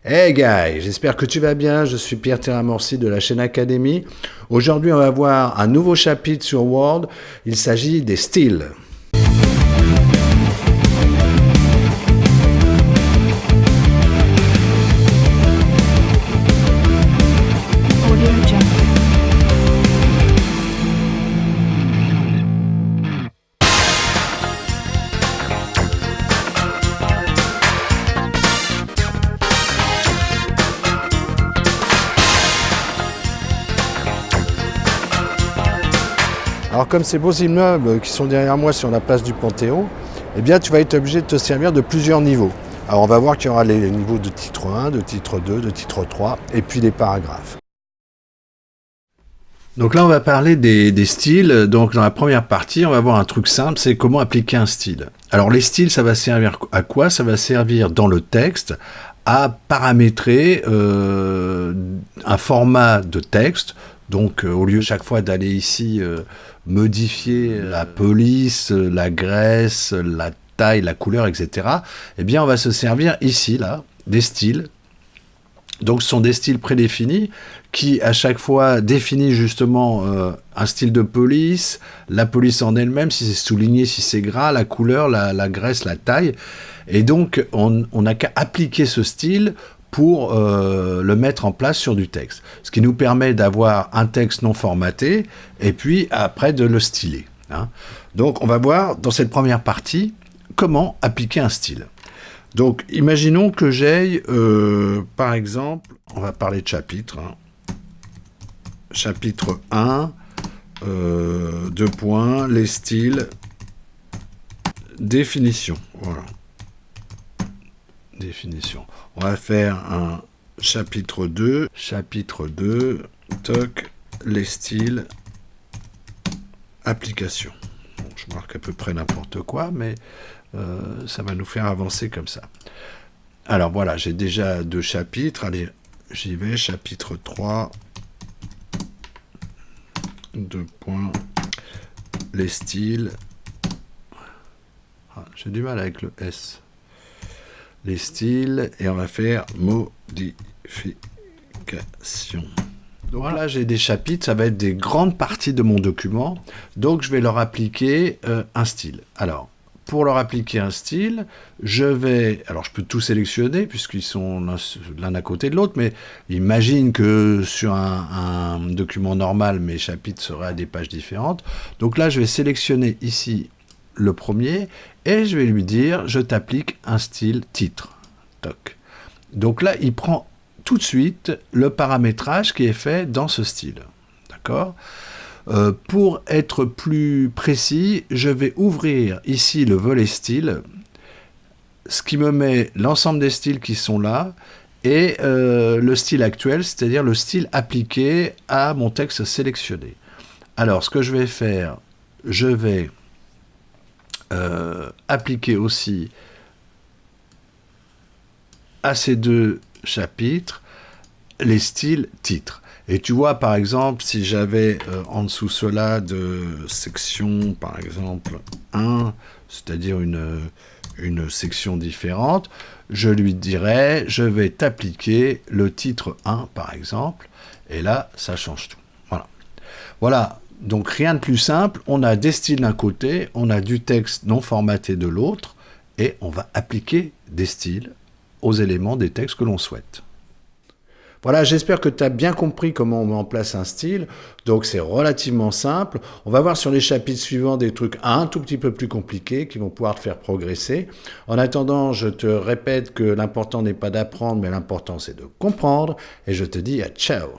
Hey guys, j'espère que tu vas bien, je suis Pierre Terramorsi de la chaîne Académie. Aujourd'hui on va voir un nouveau chapitre sur Word, il s'agit des styles. Alors comme ces beaux immeubles qui sont derrière moi sur la place du Panthéon, eh bien tu vas être obligé de te servir de plusieurs niveaux. Alors on va voir qu'il y aura les niveaux de titre 1, de titre 2, de titre 3 et puis les paragraphes. Donc là on va parler des styles. Donc dans la première partie on va voir un truc simple, c'est comment appliquer un style. Alors les styles ça va servir à quoi? Ça va servir dans le texte à paramétrer un format de texte. Donc au lieu chaque fois d'aller ici modifier la police, la graisse, la taille, la couleur, etc., eh bien on va se servir ici, là, des styles. Donc ce sont des styles prédéfinis qui à chaque fois définissent justement un style de police, la police en elle-même, si c'est souligné, si c'est gras, la couleur, la graisse, la taille. Et donc on n'a qu'à appliquer ce style pour le mettre en place sur du texte. Ce qui nous permet d'avoir un texte non formaté et puis après de le styler. Hein. Donc on va voir dans cette première partie comment appliquer un style. Donc imaginons que j'aille, par exemple, on va parler de chapitre. Hein. Chapitre 1, 2 points, les styles, définition. Voilà. Définition. On va faire un chapitre 2, toc, les styles, application. Bon, je marque à peu près n'importe quoi, mais ça va nous faire avancer comme ça. Alors voilà, j'ai déjà 2 chapitres. Allez, j'y vais, chapitre 3, 2 points, les styles. Ah, j'ai du mal avec le S. Les styles, et on va faire modification. Donc là, j'ai des chapitres, ça va être des grandes parties de mon document, donc je vais leur appliquer un style. Alors, pour leur appliquer un style, je peux tout sélectionner, puisqu'ils sont l'un à côté de l'autre, mais imagine que sur un document normal, mes chapitres seraient à des pages différentes. Donc là, je vais sélectionner ici le premier, et je vais lui dire, je t'applique un style titre. Toc. Donc là, il prend tout de suite le paramétrage qui est fait dans ce style. D'accord ? Pour être plus précis, je vais ouvrir ici le volet style, ce qui me met l'ensemble des styles qui sont là, et le style actuel, c'est-à-dire le style appliqué à mon texte sélectionné. Alors, ce que je vais faire, je vais appliquer aussi à ces 2 chapitres les styles titres. Et tu vois, par exemple, si j'avais en dessous cela de section, par exemple, 1, c'est-à-dire une section différente, je lui dirais, je vais t'appliquer le titre 1, par exemple, et là, ça change tout. Voilà. Voilà. Donc rien de plus simple, on a des styles d'un côté, on a du texte non formaté de l'autre, et on va appliquer des styles aux éléments des textes que l'on souhaite. Voilà, j'espère que tu as bien compris comment on met en place un style, donc c'est relativement simple. On va voir sur les chapitres suivants des trucs un tout petit peu plus compliqués qui vont pouvoir te faire progresser. En attendant, je te répète que l'important n'est pas d'apprendre, mais l'important c'est de comprendre, et je te dis à ciao.